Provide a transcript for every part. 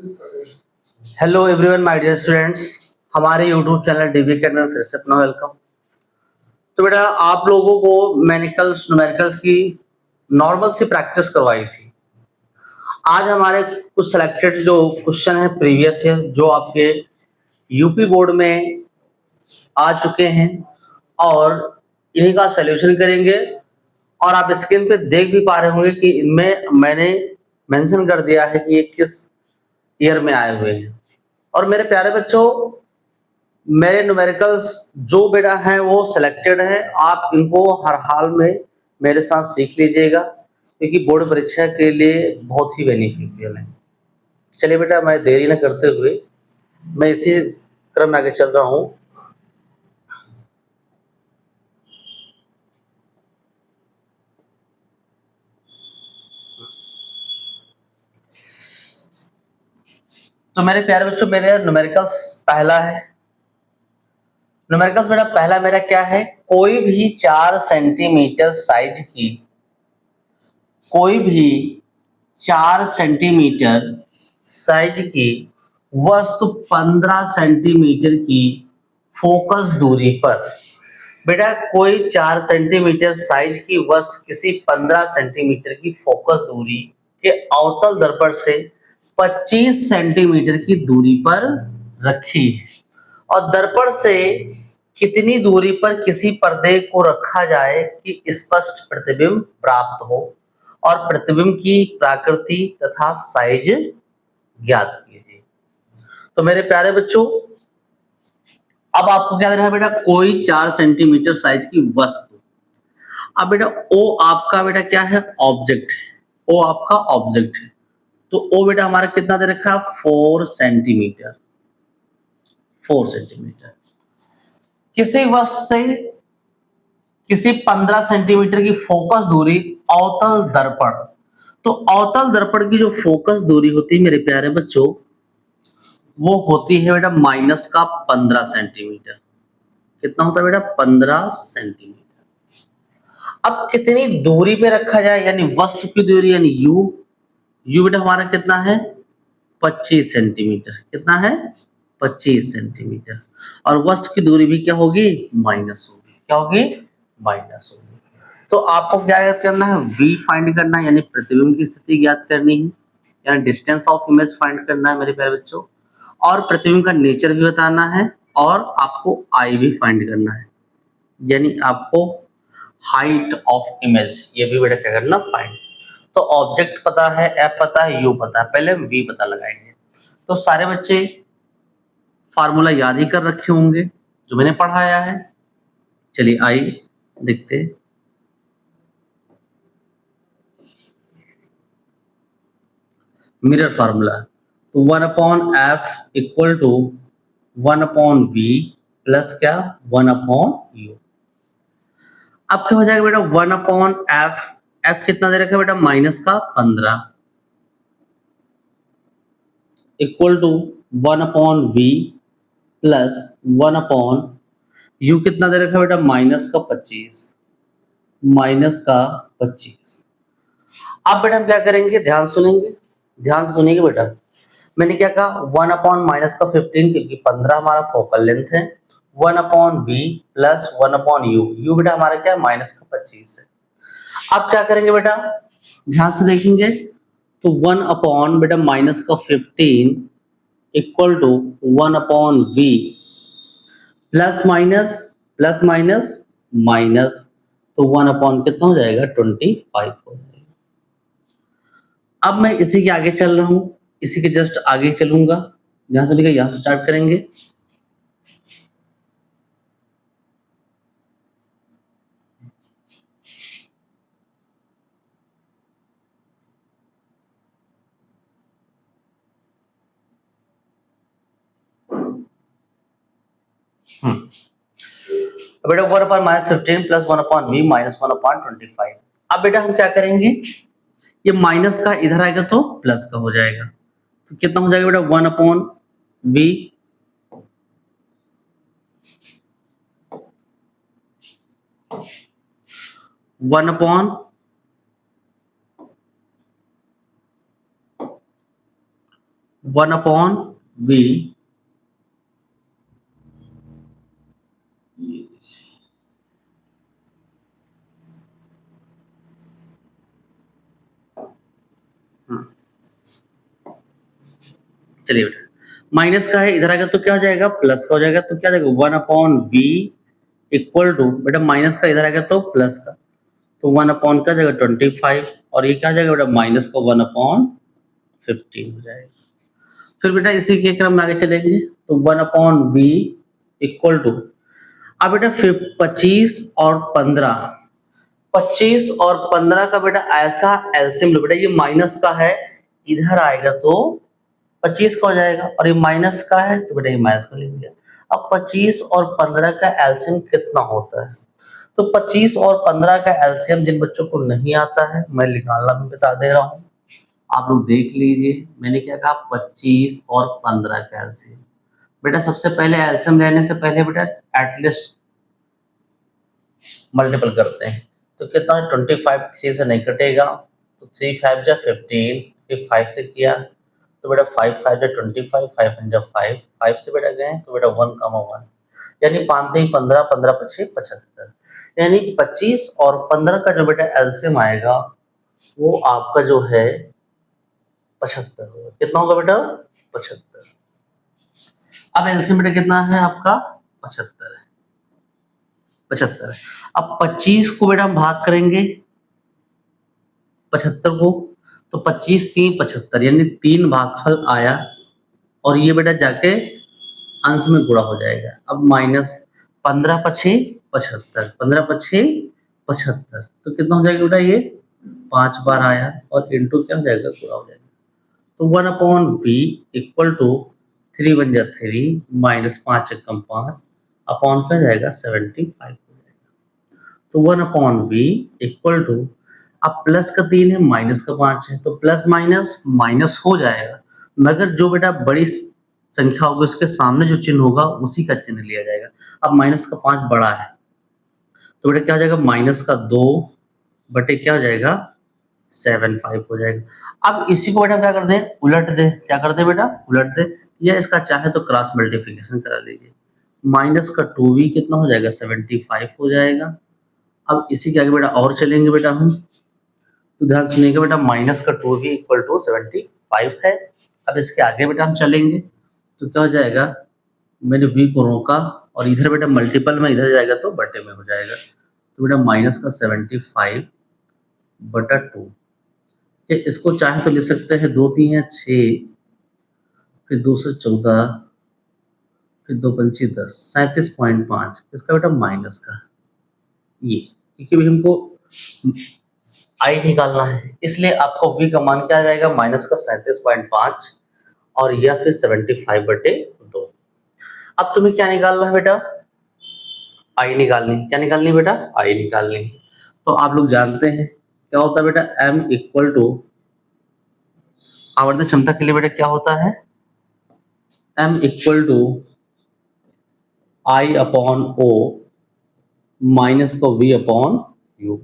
Hello everyone my dear students, हमारे YouTube channel DB Academy में फिर से अपना वेलकम। तो बेटा आप लोगों को मैनिकल्स न्यूमेरिकल्स की नॉर्मल सी प्रैक्टिस करवाई थी। आज हमारे कुछ सिलेक्टेड जो क्वेश्चन है प्रीवियस ईयर जो आपके यूपी बोर्ड में आ चुके हैं और इन्हीं का सॉल्यूशन करेंगे। और आप स्क्रीन पे देख भी पा रहे होंगे कि इनमें मैंने मेंशन कर दिया है कि ये किस ईयर में आए हुए हैं। और मेरे प्यारे बच्चों, मेरे न्यूमेरिकल्स जो बेटा हैं वो सिलेक्टेड है, आप इनको हर हाल में मेरे साथ सीख लीजिएगा क्योंकि बोर्ड परीक्षा के लिए बहुत ही बेनिफिशियल है। चलिए बेटा, मैं देरी न करते हुए मैं इसी क्रम में आगे चल रहा हूँ। तो मेरे प्यारे बच्चों, मेरे न्यूमेरिकल्स पहला है। न्यूमेरिकल्स बेटा पहला मेरा क्या है, कोई भी 4 सेंटीमीटर साइज की, कोई भी 4 सेंटीमीटर साइज की वस्तु 15 सेंटीमीटर की फोकस दूरी पर। बेटा कोई 4 सेंटीमीटर साइज की वस्तु किसी 15 सेंटीमीटर की फोकस दूरी के अवतल दर्पण से 25 सेंटीमीटर की दूरी पर रखी है और दर्पण से कितनी दूरी पर किसी पर्दे को रखा जाए कि स्पष्ट प्रतिबिंब प्राप्त हो और प्रतिबिंब की प्रकृति तथा साइज ज्ञात कीजिए। तो मेरे प्यारे बच्चों, अब आपको क्या देना है बेटा, कोई 4 सेंटीमीटर साइज की वस्तु। अब बेटा ओ आपका बेटा क्या है, ऑब्जेक्ट है। ओ आपका ऑब्जेक्ट है, तो ओ बेटा हमारा कितना दे रखा है, 4 सेंटीमीटर। 4 सेंटीमीटर किसी वस्तु से किसी 15 सेंटीमीटर की फोकस दूरी अवतल दर्पण। तो अवतल दर्पण की जो फोकस दूरी होती है मेरे प्यारे बच्चों, वो होती है बेटा माइनस का 15 सेंटीमीटर। कितना होता है बेटा, 15 सेंटीमीटर। अब कितनी दूरी पे रखा जाए, यानी वस्तु की दूरी यानी यू। यू बेटा हमारा कितना है, 25 सेंटीमीटर। कितना है, 25 सेंटीमीटर। और वस्तु की दूरी भी क्या होगी, माइनस होगी। क्या होगी, माइनस होगी। तो आपको क्या याद करना है, v फाइंड करना है, यानी प्रतिबिंब की स्थिति ज्ञात करनी है, यानी डिस्टेंस ऑफ इमेज फाइंड करना है मेरे प्यारे बच्चों। और प्रतिबिंब का नेचर भी बताना है और आपको I भी फाइंड करना है, यानी आपको हाइट ऑफ इमेज ये भी बेटा क्या करना, फाइंड। तो ऑब्जेक्ट पता है, एफ पता है, यू पता है, पहले हम वी पता लगाएंगे। तो सारे बच्चे फार्मूला याद ही कर रखे होंगे जो मैंने पढ़ाया है। चलिए आइए देखते हैं। मिरर फार्मूला, तो 1/f equal to 1/v plus क्या, 1/u। अब क्या हो जाएगा बेटा, 1/f। f कितना दे रखा है बेटा, माइनस का 15 equal to 1/v plus 1/u कितना दे रखा है बेटा, माइनस का 25। माइनस का 25। अब बेटा हम क्या करेंगे, ध्यान सुनेंगे, ध्यान से सुनिएगा बेटा। मैंने क्या कहा, 1/माइनस का 15 क्योंकि 15 हमारा फोकल लेंथ है। 1/v plus 1/u। u बेटा हमारा क्या है, माइनस का 25 है। अब क्या करेंगे बेटा, ध्यान से देखेंगे। तो 1/ बेटा माइनस का 15 equal to 1/v plus minus minus, तो 1/ कितना हो जाएगा, 25 हो जाएगा। अब मैं इसी के आगे चल रहा हूं, इसी के जस्ट आगे चलूंगा। ध्यान से यहां से स्टार्ट करेंगे। बेटा 1/-15 प्लस 1/v माइनस 1/25। अब बेटा हम क्या करेंगे, ये माइनस का इधर आएगा तो प्लस का हो जाएगा। तो कितना हो जाएगा बेटा, 1/v 1/, 1/v, चलिए बेटा माइनस का है, इधर आएगा तो क्या हो जाएगा, प्लस का हो जाएगा, तो क्या हो जाएगा 1/v इक्वल टू, बेटा माइनस का इधर आएगा तो प्लस का, तो 1/, क्या जाएगा 25, और ये क्या जाएगा बेटा माइनस का 1/15 हो जाएगा। फिर बेटा इसी के क्रम में आगे चलेंगे, तो 1/v इक्वल टू, अब बेटा फिर 25 और 15, 25 और 15 का बेटा ऐसा एलसीएम लो, बेटा ये माइनस का है, इधर आएगा तो 25 का हो जाएगा, और ये माइनस का है तो बेटा ये माइनस का लिख दिया। अब 25 और 15 का एलसीएम कितना होता है, तो 25 और 15 का एलसीएम जिन बच्चों को नहीं आता है मैं निकालना भी बता दे रहा हूँ, आप लोग देख लीजिए। मैंने क्या कहा 25 और 15 का एलसीएम, बेटा सबसे पहले एलसीएम लेने से पहले बेटा एटलीस्ट मल्टीपल करते हैं, तो कितना है 25 3 से नहीं कटेगा, तो 3 5 जा 15, फिर 5 से किया तो बेटा 5 5 जा 25, 5 5 जा 5, 5 से बेटा गए तो बेटा 1 कमा 1, यानी 5 3 15, 15 5 75, यानी 25 और 15 का जो बेटा एलसीएम आएगा वो आपका जो है 75 होगा। कितना होगा बेटा 75। अब एलसीएम बेटा कितना है आपका 75 है, 75 है। अब 25 को बेटा हम भाग करेंगे 75 को, तो 25 3 75, यानी 3 भागफल आया, और ये बेटा जाके अंश में गुणा हो जाएगा। अब माइनस 15 पछे 75, 15 पछे 75, तो कितना हो जाएगा बेटा ये 5 बार आया, और इंटू क्या हो जाएगा गुणा हो जाएगा, तो 1/v इक्वल टू 3 1 जा 3 माइनस 5 एकम 5 अपॉन क्या जाएगा 75 हो जाएगा, तो 1/v इक्वल टू, अब प्लस का 3 है माइनस का 5 है, तो प्लस माइनस माइनस हो जाएगा, मगर जो बेटा बड़ी संख्या होगी उसके सामने जो चिन्ह होगा उसी का चिन्ह लिया जाएगा। अब माइनस का 5 बड़ा है, तो बेटा क्या हो जाएगा माइनस का 2 बटे क्या हो जाएगा 75 हो जाएगा। अब इसी को बेटा क्या कर दें, उलट दे, क्या कर दे बेटा उलट दे, या इसका चाहे तो क्रॉस मल्टीप्लिकेशन करा लीजिए, माइनस का 2v कितना हो जाएगा 75 हो जाएगा। अब इसी के आगे बेटा और चलेंगे बेटा हम, तो ध्यान सुनिएगा बेटा माइनस का 2v इक्वल टू 75 है। अब इसके आगे बेटा हम चलेंगे तो क्या हो जाएगा, मैंने v को रोका और इधर बेटा मल्टीपल में इधर जाएगा तो बटे में हो जाएगा, तो बेटा माइनस का 75 बटा 2, इसको चाहे तो लिख सकते हैं 2 3 है 6, फिर 2 से 14, फिर 2 पंची 10, 37.5, इसका बेटा माइनस का ये, क्योंकि भी हमको आई निकालना है, इसलिए आपको v का मान क्या आ जाएगा माइनस का 37.5 और यह फिर 75 बटे 2। अब तुम्हें क्या निकालना है बेटा, आई निकालनी है। क्या निकालनी है बेटा, आई निकालनी है। तो आप लोग जानते हैं क्या होता है बेटा, m इक्वल टू आवर्धन क्षमता के लिए बेटा क्या होता है, m equal to I upon O minus का v अपॉन यू।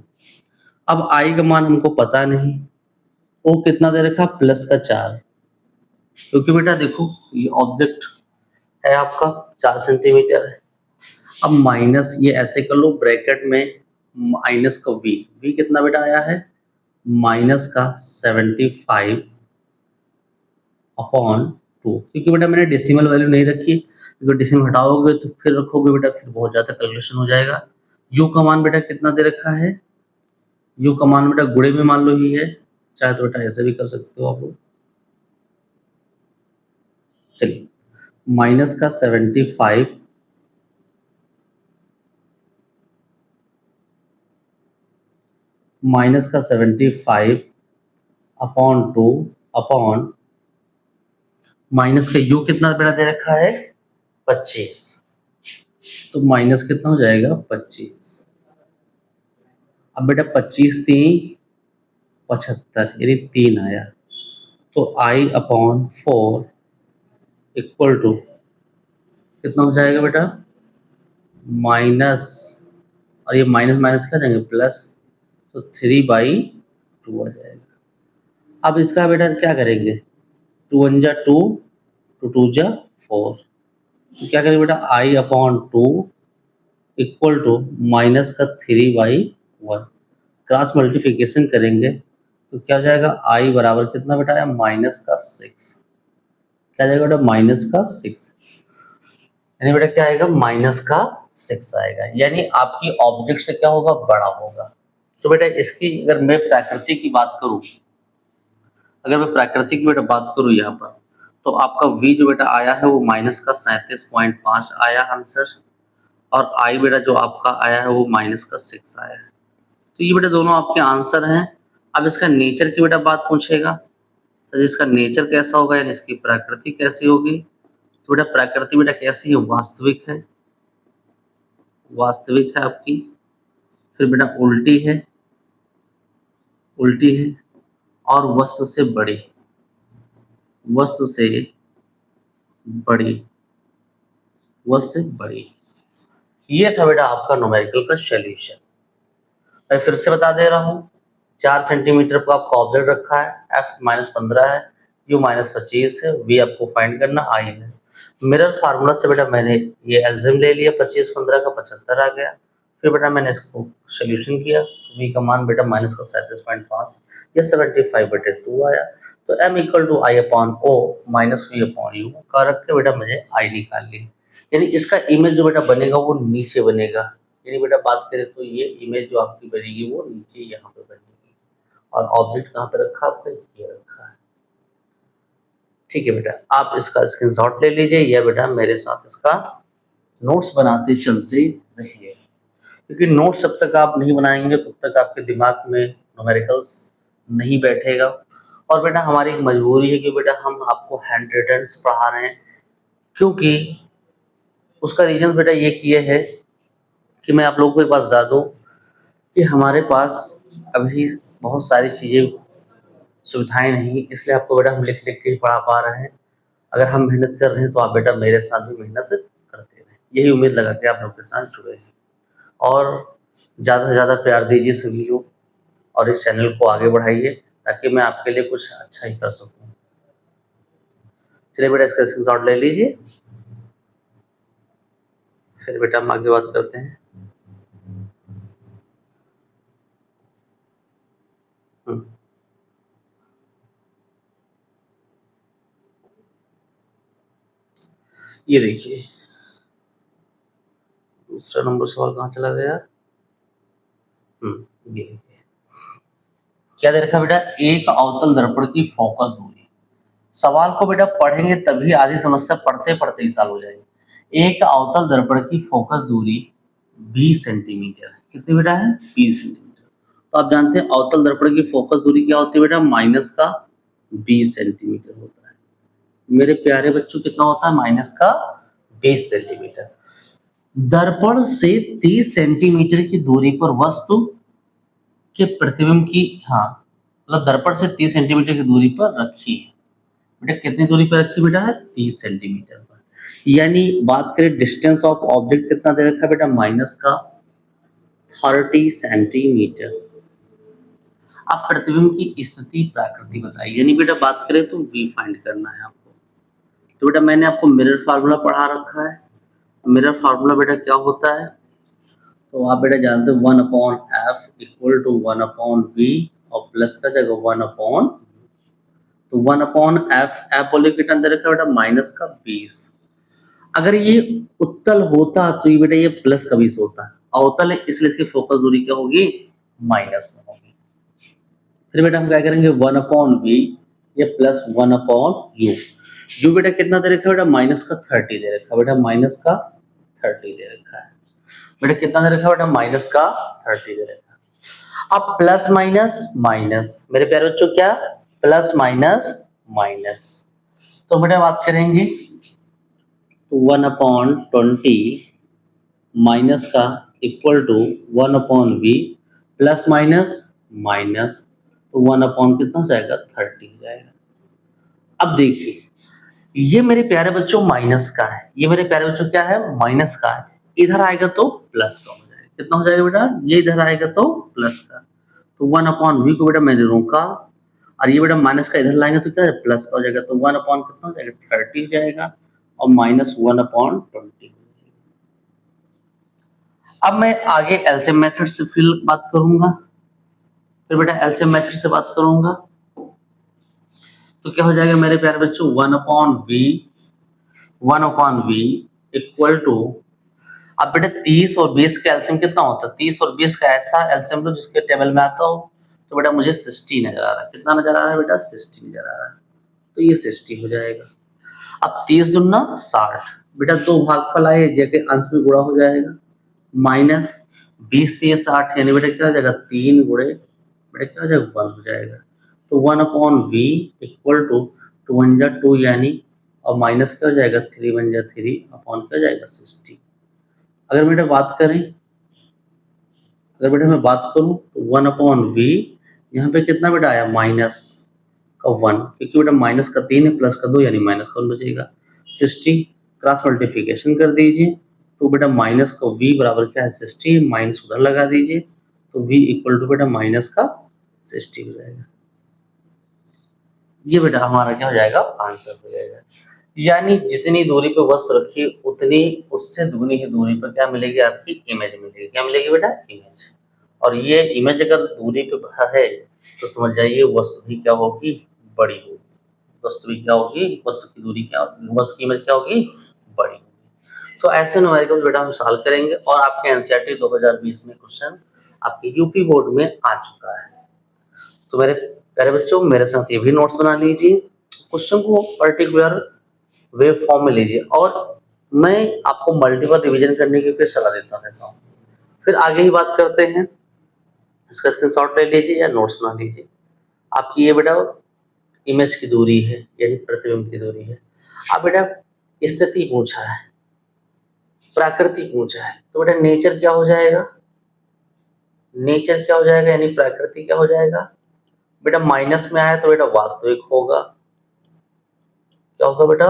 अब i का मान हमको पता नहीं, o कितना दे रखा प्लस का 4, क्योंकि बेटा देखो ये ऑब्जेक्ट है आपका 4 सेंटीमीटर है। अब माइनस ये ऐसे कर लो ब्रैकेट में माइनस का v कितना बेटा आया है माइनस का 75 अपॉन 2, क्योंकि बेटा मैंने डेसिमल वैल्यू नहीं रखी, क्योंकि डेसिमल हटाओगे तो फिर रखोगे बेटा फिर बहुत ज़्यादा कैलकुलेशन हो जाएगा। u का मान बेटा कितना दे रखा है, u का मान बेटा गुणे में मान लो ही है, चाहे तो बेटा ऐसे भी कर सकते हो आप लोग। चलिए माइनस का 75 माइनस का 75 अपॉन 2 अपॉन माइनस का u कितना बेटा दे रखा है 25, तो माइनस कितना हो जाएगा 25। अब बेटा 25 3 75 यानी 3 आया, तो i अपॉन 4 इक्वल टू कितना हो जाएगा बेटा माइनस, और ये माइनस माइनस क्या जाएंगे प्लस, तो 3/2 आ जाएगा। अब इसका बेटा क्या करेंगे, टू वन जा टू, टू जा फोर, तो क्या करें बेटा I upon two equal to minus का 3/1, क्रॉस मल्टीप्लिकेशन करेंगे तो क्या हो जाएगा आई बराबर कितना बेटा है माइनस का 6, क्या जाएगा बेटा माइनस का 6, यानी बेटा क्या आएगा माइनस का 6 आएगा, यानी आपकी ऑब्जेक्ट से क्या होगा बड़ा होगा। तो बेटा इसकी अगर मैं प्रकृति की बात करूं, अगर मैं प्रकृति की बेटा बात करूं यहाँ पर, तो आपका v जो बेटा आया है वो माइनस का 37.5 आया आंसर, और आई बेटा जो आपका आया है वो माइनस का 6 आया है। तो ये बेटा दोनों आपके आंसर हैं। अब इसका नेचर की बेटा बात पूछेगा, सर इसका नेचर कैसा होगा, यानी इसकी प्रकृति कैसी होगी। तो बेटा प्रकृति बेटा कैसी है, वास्तविक है, वास्तविक है आपकी। फिर बेटा उल्टी है, उल्टी है, और वस्तु से बड़ी, वस्तु से बड़ी, वस्तु से बड़ी। ये था बेटा आपका न्यूमेरिकल का सॉल्यूशन। मैं फिर से बता दे रहा हूँ, 4 सेंटीमीटर पर आपका ऑब्जेक्ट रखा है, f -15 है, u -25 है, v आपको फाइंड करना i है। मिरर फार्मूला से बेटा मैंने ये एल्जिम ले लिया, 25 15 का 75 आ गया। फिर बेटा मैंने इसको सोल्यूशन किया, v का मान बेटा माइनस का 37.5 या 75/2 आया। तो m equal to I upon O minus V upon U का रख के बेटा मुझे i निकाल ली, यानी इसका इमेज जो बेटा बनेगा वो नीचे बनेगा। यानी बेटा बात करें तो ये इमेज जो आपकी बनेगी वो नीचे यहाँ पे बनेगी, और ऑब्जेक्ट कहाँ पे रखा आपका, ये रखा है। ठीक है बेटा, आप इसका स्क्रीनशॉट ले लीजिए, या बेटा मेरे साथ इसका नोट्स बनाते चलते रहिए, क्योंकि नोट्स जब तक आप नहीं बनाएंगे तब तक आपके दिमाग में न्यूमेरिकल्स नहीं बैठेगा। और बेटा हमारी एक मजबूरी है कि बेटा हम आपको हैंड रिटन पढ़ा रहे हैं, क्योंकि उसका रीजन बेटा ये किए है कि मैं आप लोगों को एक बात बता दूं कि हमारे पास अभी बहुत सारी चीज़ें सुविधाएं नहीं, इसलिए आपको बेटा हम लिख लिख के ही पढ़ा पा रहे हैं। अगर हम मेहनत कर रहे हैं तो आप बेटा मेरे साथ भी मेहनत करते रहें, यही उम्मीद लगा के आप लोग के साथ जुड़े हैं। और ज़्यादा से ज़्यादा प्यार दीजिए सभी लोग, और इस चैनल को आगे बढ़ाइए ताकि मैं आपके लिए कुछ अच्छा ही कर सकूँ। चलिए बेटा इसका स्क्रीनशॉट ले लीजिए, फिर बेटा हम आगे बात करते हैं। ये देखिए दूसरा नंबर सवाल कहाँ चला गया। ये क्या दे रखा बेटा, एक अवतल दर्पण की फोकस दूरी। सवाल को बेटा पढ़ेंगे तभी आधी समस्या पढ़ते पढ़ते ही साल हो जाएगी। एक अवतल दर्पण की फोकस दूरी 20 सेंटीमीटर, कितनी बेटा है 20 सेंटीमीटर। तो आप जानते हैं अवतल दर्पण की फोकस दूरी क्या होती है बेटा, माइनस का 20 सेंटीमीटर होता है। मेरे प्यारे बच्चों कितना होता है, माइनस का 20 सेंटीमीटर। दर्पण से 30 सेंटीमीटर की दूरी पर वस्तु के प्रतिबिंब की, हाँ मतलब दर्पण से 30 सेंटीमीटर की दूरी पर रखी है। बेटा कितनी दूरी पर रखी बेटा है, 30 सेंटीमीटर पर। यानी बात करें डिस्टेंस ऑफ ऑब्जेक्ट कितना दे रखा है बेटा, माइनस का 30 सेंटीमीटर। अब प्रतिबिंब की स्थिति प्रकृति बताइए, यानी बेटा बात करें तो v फाइंड करना है आपको। तो बेटा मैंने आपको मिरर फार्मूला पढ़ा रखा है। मिरर फार्मूला बेटा क्या होता है, तो आप बेटा जानते हो 1/f इक्वल टू 1/v, और प्लस का जगह 1/, तो 1/f, एफ बोले कितना दे रखा है बेटा माइनस का 20। अगर ये उत्तल होता तो ये बेटा ये प्लस का 20 होता है, अवतल है इसलिए इसकी फोकस दूरी क्या होगी, माइनस में होगी। फिर बेटा हम क्या करेंगे 1/v, ये प्लस 1/u। यू बेटा कितना दे रखा है बेटा, माइनस का 30 दे रखा है बेटा, माइनस का 30 दे रखा है बेटा, कितना दे रखा है बेटा, माइनस का 30 दे रखा है। अब प्लस माइनस माइनस, मेरे प्यारे बच्चों क्या, प्लस माइनस माइनस। तो बेटा बात करेंगे तो 1/20 माइनस का equal to 1/v, plus minus minus, तो 1/ कितना हो जाएगा 30 हो जाएगा। अब देखिए ये मेरे प्यारे बच्चों माइनस का है, ये मेरे प्यारे बच्चों क्या है, माइनस का है। इधर आएगा तो प्लस का हो जाएगा, कितना हो जाएगा बेटा, ये इधर आएगा तो प्लस का। तो 1/v को बेटा मैंने रोका, और ये बेटा माइनस का इधर लाएंगे तो क्या है प्लस का हो जाएगा, तो 1 अपॉन कितना हो जाएगा 30 हो जाएगा और माइनस 1 अपॉन 20। अब मैं आगे एलसीएम मेथड से फिर बात करूंगा, फिर बेटा एलसीएम मेथड से बात करूंगा तो क्या हो जाएगा मेरे प्यारे बच्चों 1/v इक्वल टू, अब बेटा 30 और 20 का एलसीएम कितना होता है, 30 और 20 का ऐसा एलसीएम लो जिसके टेबल में आता हो, तो बेटा मुझे 60 नजर आ रहा है, कितना नजर आ रहा है बेटा 60 नजर आ रहा है, तो ये 60 हो जाएगा। अब 30 दूना 60, बेटा दो भागफल आए जगह अंश में गुणा हो जाएगा, माइनस 20 3 60 यानी बेटा क्या हो जाएगा 3 गुणे बेटा क्या हो जाएगा 1 हो जाएगा, तो 1/v इक्वल टू 2 1 जा 2 यानी, और माइनस क्या हो जाएगा 3 1 जा 3 अपॉन क्या हो जाएगा 60। अगर बेटा बात करें, अगर बेटा मैं बात करूं तो 1/v यहाँ पे कितना बेटा आया माइनस का 1, क्योंकि बेटा माइनस का 3 है प्लस का 2 यानी माइनस का 1 बचेगा, 60 क्रॉस मल्टीप्लिकेशन कर दीजिए, तो बेटा माइनस का v बराबर क्या है 60, माइनस उधर लगा दीजिए तो v इक्वल टू बेटा माइनस का 60 हो जाएगा। ये बेटा हमारा क्या हो जाएगा आंसर हो जाएगा, यानी जितनी दूरी पे वस्तु रखी उतनी उससे दुगनी ही दूरी पर क्या मिलेगी आपकी इमेज मिलेगी, क्या मिलेगी बेटा इमेज, और ये इमेज अगर दूरी पे है तो समझ जाइए वस्तु भी क्या होगी बड़ी होगी, वस्तु भी क्या होगी, वस्तु की दूरी क्या होगी, वस्तु की इमेज क्या होगी बड़ी होगी। तो ऐसे न्यूमेरिकल्स बेटा हम सॉल्व करेंगे और आपके एनसीईआरटी 2020 में क्वेश्चन आपके यूपी बोर्ड में आ चुका है। तो मेरे प्यारे बच्चों मेरे साथ ये भी नोट्स बना लीजिए, क्वेश्चन को पर्टिकुलर वे फॉर्म में लीजिए और मैं आपको मल्टीपल रिवीजन करने की फिर सलाह देता रहता हूँ। फिर आगे ही बात करते हैं, इसका स्क्रीनशॉट ले लीजिए या नोट्स बना लीजिए। आपकी ये बेटा इमेज की दूरी है यानी प्रतिबिंब की दूरी है। अब बेटा स्थिति पूछा है, प्रकृति पूछा है, तो बेटा नेचर क्या हो जाएगा, नेचर क्या हो जाएगा यानी प्रकृति क्या हो जाएगा, बेटा माइनस में आया तो बेटा वास्तविक होगा, क्या होगा बेटा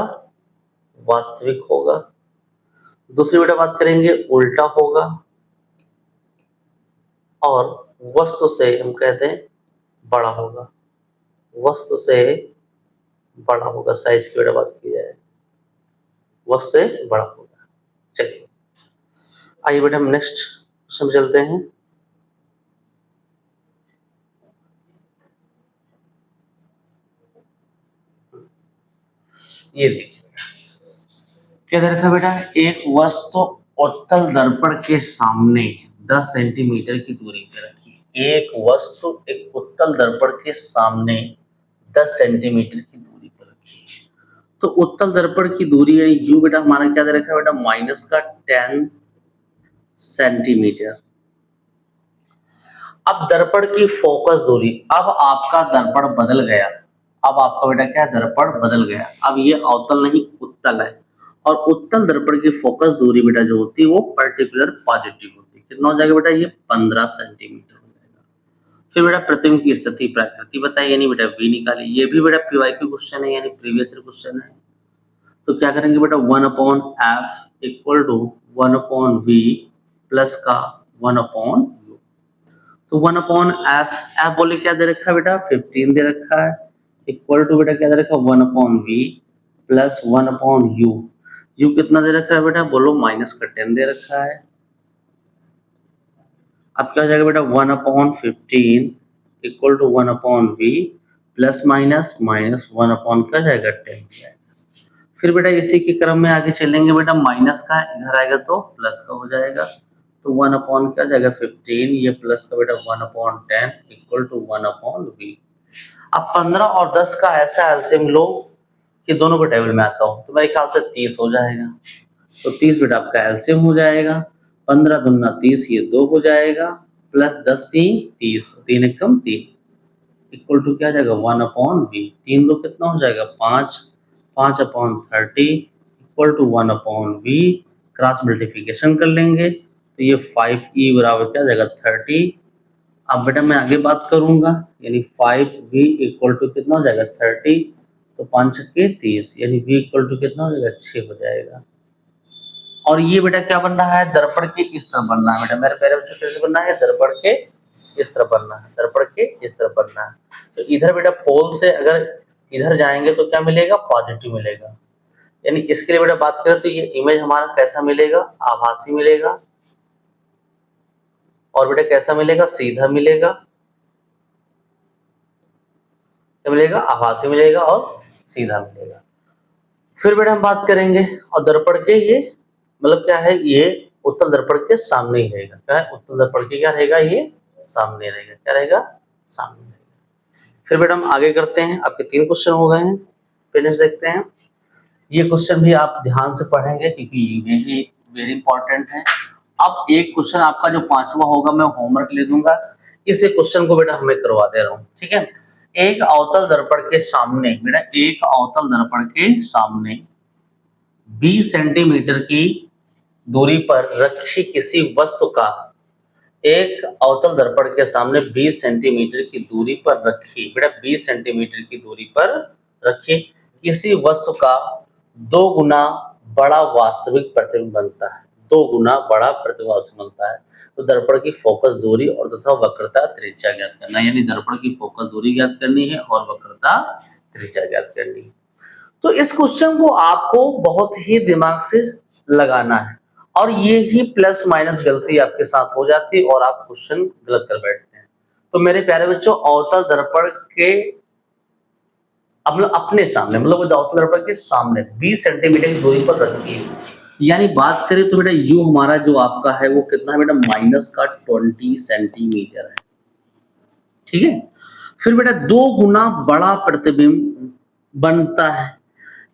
वास्तविक होगा। दूसरी बेटा बात करेंगे उल्टा होगा, और वस्तु से हम कहते हैं बड़ा होगा, वस्तु से बड़ा होगा, साइज की बेटा बात की जाए वस्तु से बड़ा होगा। चलिए आइए बेटा हम नेक्स्ट क्वेश्चन चलते हैं। ये देखिए क्या दे रखा है बेटा, एक वस्तु उत्तल दर्पण के सामने 10 सेंटीमीटर की दूरी पे रखी, एक वस्तु एक उत्तल दर्पण के सामने 10 सेंटीमीटर की दूरी पर रखी, तो उत्तल दर्पण की दूरी यानी यू बेटा हमारा क्या दे रखा है बेटा माइनस का 10 सेंटीमीटर। अब दर्पण की फोकस दूरी, अब आपका दर्पण बदल गया, अब आपका बेटा क्या है दर्पण बदल गया, अब ये अवतल नहीं उत्तल है, और उत्तल दर्पण की फोकस दूरी बेटा जो होती है वो पर्टिकुलर पॉजिटिव होती है, कितना हो जाएगा बेटा ये 15 सेंटीमीटर हो जाएगा। फिर बेटा प्रतिबिंब की स्थिति प्रकृति बताइए यानी बेटा v निकालिए, ये भी बेटा पीवाईक्यू क्वेश्चन है यानी प्रीवियस ईयर क्वेश्चन है। तो क्या करेंगे बेटा 1/f equal to 1/v plus का 1/u, तो 1/f f बोले क्या दे रखा है बेटा 15 दे रखा है, इक्वल टू बेटा क्या दे रखा है 1/v प्लस 1/u, u कितना दे रखा है बेटा बोलो माइनस का 10 दे रखा है। अब क्या हो जाएगा बेटा 1/15 equal to 1/v plus minus minus 1 क्या जाएगा 10 जाएगा। फिर बेटा इसी के क्रम में आगे चलेंगे बेटा, माइनस का इधर आएगा तो प्लस का हो जाएगा, तो 1 क्या जाएगा 15, ये प्लस का बेटा 1/10 इक्वल टू 1/v। अब 15 और 10 का ऐसा एलसीएम लो कि दोनों को टेबल में आता हो, तो मेरे ख्याल से 30 हो जाएगा, तो 30 बेटा आपका एलसीएम हो जाएगा, 15 दूना 30 ये 2 हो जाएगा, प्लस 10 3 30, 3 एकम 3 इक्वल टू क्या जाएगा 1/v, 3 दो कितना हो जाएगा 5, 5/30 equal to 1/v, cross multiplication कर लेंगे तो ये 5e बराबर क्या जाएगा 30। अब बेटा मैं आगे बात करूंगा यानी 5v इक्वल टू कितना हो जाएगा 30, तो 5 के 30 यानी v इक्वल टू कितना हो जाएगा 6 हो जाएगा। और ये बेटा क्या बन रहा है दर्पण के इस तरफ बन रहा है बेटा, मेरे पैर कैसे बन रहा है दर्पण के इस तरफ बनना है, दर्पण के इस तरफ बनना है। तो इधर बेटा पोल से अगर इधर जाएंगे तो क्या मिलेगा, पॉजिटिव मिलेगा। यानी इसके लिए बेटा बात करें तो ये इमेज हमारा कैसा मिलेगा, आभासी मिलेगा, और बेटा कैसा मिलेगा, सीधा मिलेगा। क्या मिलेगा, आभासी मिलेगा और सीधा मिलेगा। फिर बेटा हम बात करेंगे और दर्पण के ये मतलब क्या है, ये उत्तल दर्पण के सामने ही रहेगा। क्या है, उत्तल दर्पण के क्या रहेगा, ये सामने रहेगा। क्या रहेगा, सामने रहेगा। फिर बेटा हम आगे करते हैं, आपके 3 क्वेश्चन हो गए हैं। फिर नेक्स्ट देखते हैं, ये क्वेश्चन भी आप ध्यान से पढ़ेंगे क्योंकि ये भी वेरी इंपॉर्टेंट है। अब एक क्वेश्चन आपका जो 5वां होगा मैं होमवर्क ले दूंगा, इस क्वेश्चन को बेटा हमें करवा दे रहा हूँ, ठीक है। एक अवतल दर्पण के सामने बेटा, एक अवतल दर्पण के सामने 20 सेंटीमीटर की दूरी पर रखी किसी वस्तु का, एक अवतल दर्पण के सामने 20 सेंटीमीटर की दूरी पर रखी बेटा, 20 सेंटीमीटर की दूरी पर रखी किसी वस्तु का 2 गुना बड़ा वास्तविक प्रतिबिंब बनता है। 2 गुना बड़ा प्रतिबिंब बनता है। तो दर्पण की फोकस दूरी और तथा वक्रता त्रिज्या ज्ञात करना है। यानी दर्पण की फोकस दूरी ज्ञात करनी है और वक्रता त्रिज्या ज्ञात करनी है। तो इस क्वेश्चन को आपको बहुत ही दिमाग से लगाना है, और ये ही प्लस माइनस गलती आपके साथ हो जाती है और आप क्वेश्चन गलत कर बैठते हैं। तो मेरे प्यारे बच्चों, अवतल दर्पण के अपने सामने मतलब अवतल दर्पण के सामने 20 सेंटीमीटर की दूरी पर रखिए। यानी बात करें तो बेटा यू हमारा जो आपका है वो कितना है बेटा, माइनस का 20 सेंटीमीटर है, ठीक है। फिर बेटा 2 गुना बड़ा प्रतिबिंब बनता है।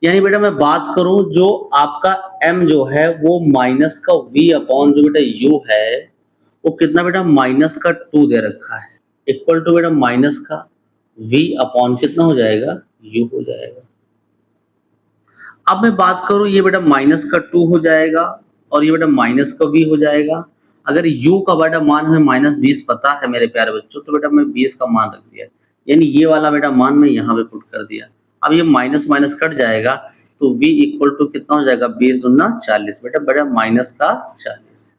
यानी बेटा मैं बात करूं जो आपका m जो है वो माइनस का v अपॉन जो बेटा u है वो कितना बेटा, माइनस का 2 दे रखा है, इक्वल टू बेटा माइनस का v अपॉन कितना हो जाएगा, u हो जाएगा। अब मैं बात करूं ये बेटा माइनस का 2 हो जाएगा और ये बेटा माइनस का v हो जाएगा। अगर u का बेटा मान हमें -20 पता है मेरे प्यारे बच्चों, तो बेटा मैं 20 का मान रख दिया, यानी ये वाला बेटा मान मैं यहाँ पे पुट कर दिया। अब ये माइनस माइनस कट जाएगा तो v इक्वल टू कितना हो जाएगा, 20 दूना 40 बेटा माइनस का 40।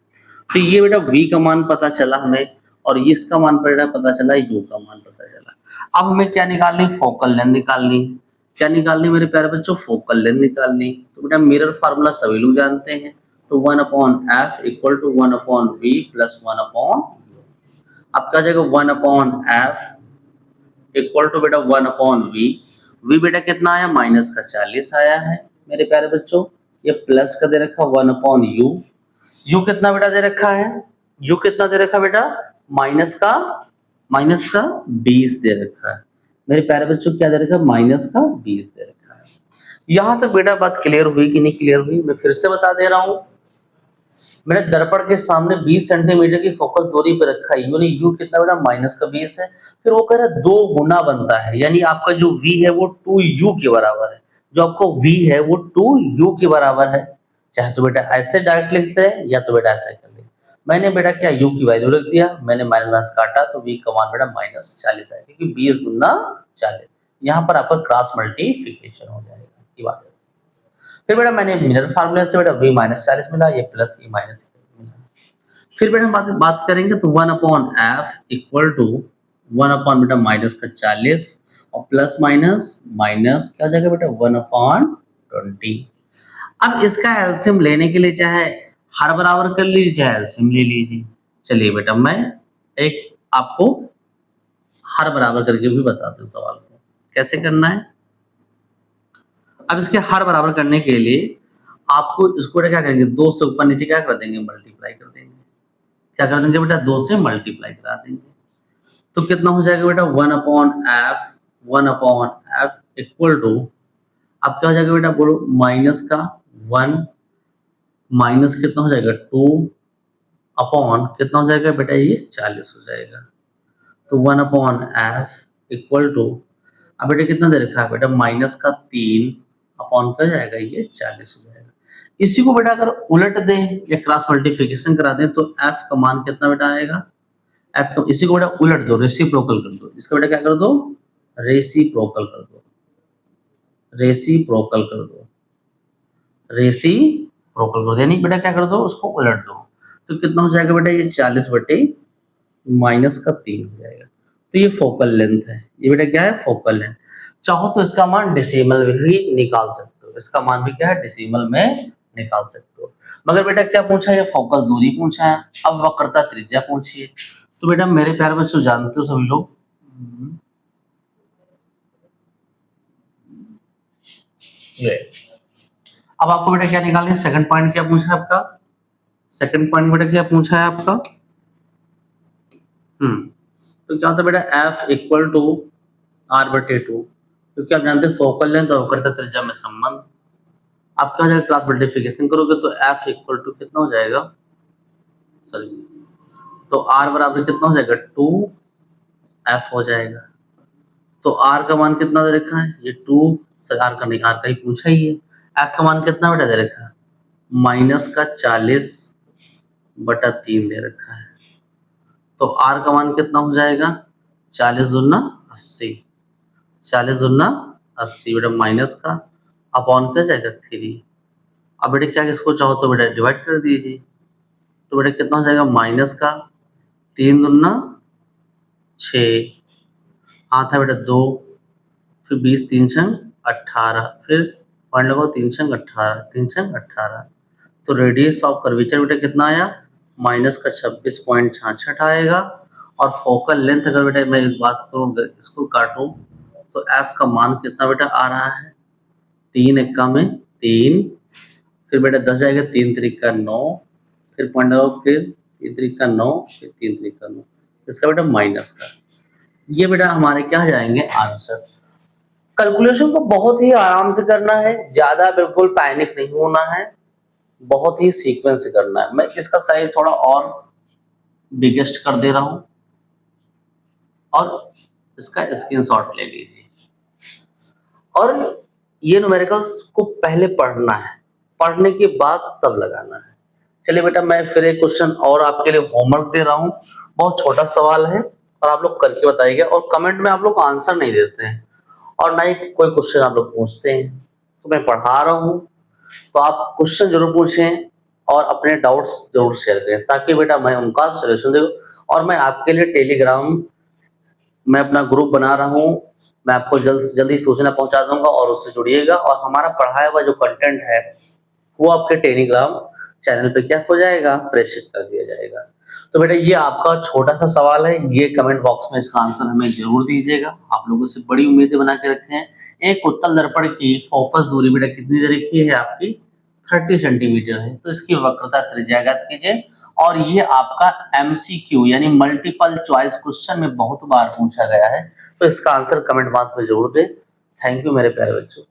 तो ये बेटा v का मान पता चला हमें, और इसका मान बेटा पता चला, u का मान पता चला। अब हमें क्या निकालनी, फोकल लेंथ निकालनी। क्या निकालनी मेरे प्यारे बच्चों, फोकल लेंथ निकालनी। तो बेटा मिरर फार्मूला सभी लोग जानते हैं, तो 1/f equal to 1/v plus 1/u। अब क्या जाएगा, 1/f इक्वल टू बेटा 1/v। v बेटा कितना आया, माइनस का 40 आया है मेरे प्यारे बच्चों। ये प्लस का दे रखा 1/u। u कितना बेटा दे रखा है, u कितना दे रखा बेटा, माइनस का 20 दे रखा है मेरे प्यारे बच्चों। क्या दे रखा है, माइनस का 20 दे रखा है। यहां तक बेटा बात क्लियर हुई कि नहीं क्लियर हुई, मैं फिर से बता दे रहा हूं। मैंने दर्पण के सामने 20 सेंटीमीटर की फोकस दूरी पर रखा है, यानी u कितना बेटा, माइनस का 20 है। फिर वो कह रहा है 2 गुना बनता है, यानी आपका जो v है वो 2u के बराबर है। जो आपको v है वो 2u के बराबर है। चाहे तो बेटा ऐसे डायरेक्टली लिख ले या तो बेटा ऐसे कर ले। मैंने बेटा क्या u की वैल्यू रख दिया, मैंने माइनस माइनस काटा तो v का मान बेटा -40 आएगा, क्योंकि 20 दूना 40। यहाँ पर आपका क्रॉस मल्टीप्लिकेशन हो जाएगा, ये बात है। फिर बेटा मैंने मिरर फार्मूला से बेटा v -40 मिला, ये प्लस e माइनस मिला। फिर बेटा हम बात करेंगे तो 1/f इक्वल टू 1 बेटा माइनस का 40 और प्लस माइनस माइनस क्या हो जाएगा बेटा 1/20। अब इसका एलसीएम लेने के लिए चाहे हर बराबर कर लीजिए चाहे एलसीएम ले लीजिए। चलिए बेटा मैं एक आपको हर बराबर करके भी बताता हूँ सवाल को कैसे करना है। अब इसके हर बराबर करने के लिए आपको इसको क्या करेंगे, 2 से ऊपर नीचे क्या कर देंगे, मल्टीप्लाई कर देंगे। क्या कर देंगे बेटा, 2 से मल्टीप्लाई करा देंगे। तो कितना हो जाएगा बेटा 1/f इक्वल टू, अब क्या हो जाएगा बेटा बोलो, माइनस का 1 माइनस कितना हो जाएगा 2 अपॉन कितना हो जाएगा बेटा, ये 40 हो जाएगा। तो 1/f इक्वल टू, अब बेटा कितना दे रखा है बेटा, माइनस का 3 अपॉन कर जाएगा, ये 40 हो जाएगा। इसी को बेटा अगर उलट दें या क्रॉस मल्टीप्लिकेशन करा दें तो f का मान कितना बेटा आएगा, f का, इसी को बेटा उलट दो, रेसिप्रोकल कर दो। इसका बेटा क्या कर दो, रेसिप्रोकल कर दो, रेसिप्रोकल कर दो, रेसिप्रोकल कर दो, यानी बेटा क्या कर दो, उसको उलट दो। तो कितना हो जाएगा बेटा, ये 40/20 माइनस का 3 हो जाएगा। तो ये फोकल लेंथ है। ये बेटा क्या है? Focal length. चाहो तो इसका मान डेसिमल में भी निकाल सकते हो, इसका मान भी क्या है? डेसिमल में निकाल सकते हो। मगर बेटा क्या पूछा है? फोकस दूरी पूछा है। अब वक्रता त्रिज्या पूछिए। तो बेटा मेरे प्यारे बच्चों जानते हो सभी लोग, ये अब आपको बेटा क्या निकालना है? सेकंड पॉइंट क्या पूछा है आपका? सेकंड पॉइंट बेटा क्या पूछा है आपका? तो क्या होता है बेटा? एफ इक्वल टू आर बटे टू, क्योंकि आप जानते हैं फोकल लेंथ और वक्रता त्रिज्या में संबंध। आप क्या हो जाएगा? क्रॉस मल्टीप्लिकेशन करोगे तो एफ इक्वल टू कितना हो जाएगा? सॉरी, तो आर बराबर कितना हो जाएगा? 2 एफ हो जाएगा। तो आर का मान कितना दे रखा है? ये 2, सर आर का नहीं, आर का ही पूछा ही है। एफ का मान कितना बेटा दे रखा है? माइनस का 40 बटा 3 दे रखा है। तो आर का मान कितना हो जाएगा? 40 दूना 80, 40 दूना 80 बेटा माइनस का अपॉन क्या जाएगा? 3। अब बेटा क्या इसको चाहो तो बेटा डिवाइड कर दीजिए। तो बेटा कितना हो जाएगा? माइनस का 3 दूना 6, हाथ है बेटा 2, फिर 20 3 छंग 18, फिर पॉइंट लगाओ 3 छंग 18, 3 छंग 18। तो रेडियस ऑफ कर्वेचर बेटा कितना आया? माइनस का 26.66 आएगा। और फोकल लेंथ अगर बेटा मैं एक बात करूँ, इसको काटूं तो एफ का मान कितना बेटा आ रहा है? 3 एक्का में 3, फिर बेटा 10 जाएगा, 3 त्रिका 9, फिर पॉइंट लगाओ, फिर 3 त्रिका 9, फिर 3 त्रिका 9, इसका बेटा माइनस का। ये बेटा हमारे क्या जाएंगे? आंसर। कैलकुलेशन को बहुत ही आराम से करना है, ज्यादा बिल्कुल पैनिक नहीं होना है, बहुत ही सीक्वेंस से करना है। मैं इसका साइज थोड़ा और बिगेस्ट कर दे रहा हूं और इसका स्क्रीनशॉट ले लीजिए। और ये न्यूमेरिकल्स को पहले पढ़ना है, पढ़ने के बाद तब लगाना है। चलिए बेटा मैं फिर एक क्वेश्चन और आपके लिए होमवर्क दे रहा हूं, बहुत छोटा सवाल है और आप लोग करके बताइएगा। और कमेंट में आप लोग आंसर नहीं देते हैं और ना ही कोई क्वेश्चन आप लोग पूछते हैं। तो मैं पढ़ा रहा हूं तो आप क्वेश्चन जरूर पूछें और अपने डाउट्स जरूर शेयर करें, ताकि बेटा मैं उनका सोल्यूशन दूं। और मैं आपके लिए टेलीग्राम मैं अपना ग्रुप बना रहा हूं, मैं आपको जल्द से जल्द ही सूचना पहुंचा दूंगा और उससे जुड़िएगा। और हमारा पढ़ाया हुआ जो कंटेंट है वो आपके टेलीग्राम चैनल पे क्या हो जाएगा? प्रेषित कर दिया जाएगा। तो बेटा ये आपका छोटा सा सवाल है, ये कमेंट बॉक्स में इसका आंसर हमें जरूर दीजिएगा। आप लोगों से बड़ी उम्मीदें बना के रखे हैं। एक उत्तल दर्पण की फोकस दूरी बेटा कितनी दे रखी है आपकी? 30 सेंटीमीटर है। तो इसकी वक्रता त्रिज्या ज्ञात कीजिए। और ये आपका एमसीक्यू यानी मल्टीपल चॉइस क्वेश्चन में बहुत बार पूछा गया है। तो इसका आंसर कमेंट बॉक्स में जरूर दें। थैंक यू मेरे प्यारे बच्चों।